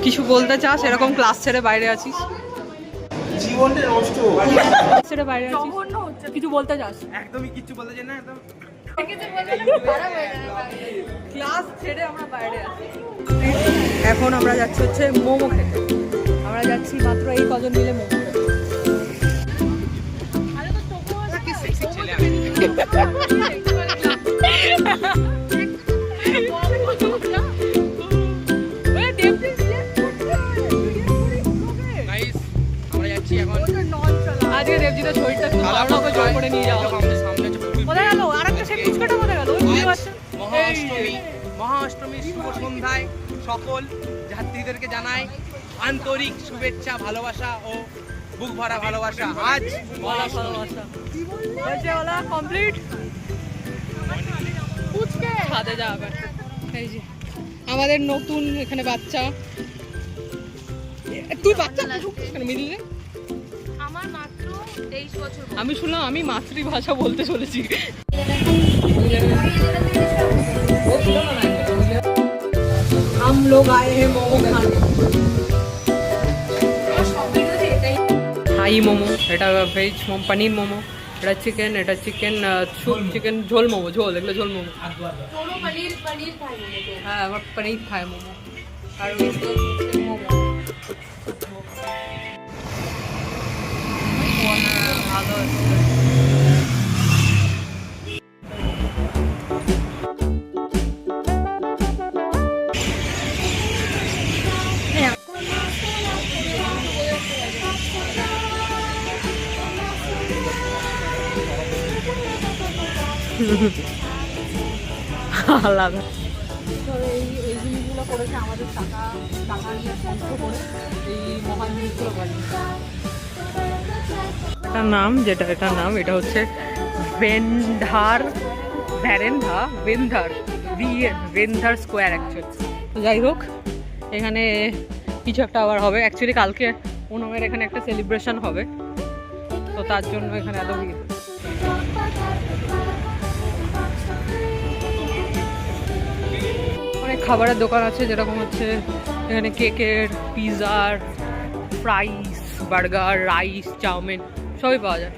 কিছু বলতে চাস? এরকম ক্লাস ছেড়ে বাইরে আছিস, জীবনটা নষ্ট ছেড়ে বাইরে আছিস, কিছু বলতে চাস? একদমই কিচ্ছু বলতে চাই না, একদম ক্লাস ছেড়ে আমরা বাইরে আছি। এখন আমরা যাচ্ছি হচ্ছে মোমো খেতে। আমরা যাচ্ছি মাত্র এই কজন মিলে মোমো খেতে। আজকে দেবজিতের শরীরটা খুব ভালো না, ওকে জোর করে নিয়ে যাওয়া হবে। কোথায় গেল? আরেকটা সেই ফুচকাটা কোথায় গেল? মহাষ্টমীর শুভ সন্ধ্যায় সকল যাত্রীদেরকে জানাই আন্তরিক শুভেচ্ছা, ভালোবাসা ও বুক ভরা ভালোবাসা। আজ কমপ্লিট ছাদে যাবে। এই যে আমাদের নতুন এখানে বাচ্চা। তুই বাচ্চা মিডিলে? আমার মাত্র 23 বছর। আমি শুনলাম আমি মাতৃভাষা বলতে চলেছি। हम लोग आए हैं मोमो खाने। থাই মোমো, এটা ভেজ মোমো, পনির মোমো, এটা চিকেন, এটা চিকেন স্যুপ, চিকেন ঝোল মোমো, ঝোল, এগুলো ঝোল মোমো। হ্যাঁ, আমার পনির থাই মোমো আর মোমো ভালো আছে। আলাদা এই জিনিসগুলো করেছে আমাদের টাকা নিয়ে সঞ্চয় করে এই মহান জিনিসগুলো বানিয়েছে। এটার নাম এটা হচ্ছে ভেন্ধার স্কোয়ার অ্যাকচুয়ালি। তো যাই হোক, এখানে কিছু একটা আবার হবে। অ্যাকচুয়ালি কালকে ওনামের এখানে একটা সেলিব্রেশন হবে, তো তার জন্য এখানে এত ভিড়। অনেক খাবারের দোকান আছে, যেরকম হচ্ছে এখানে কেকের, পিৎজার, ফ্রাইস, বার্গার, রাইস, চাউমিন সবই পাওয়া যায়।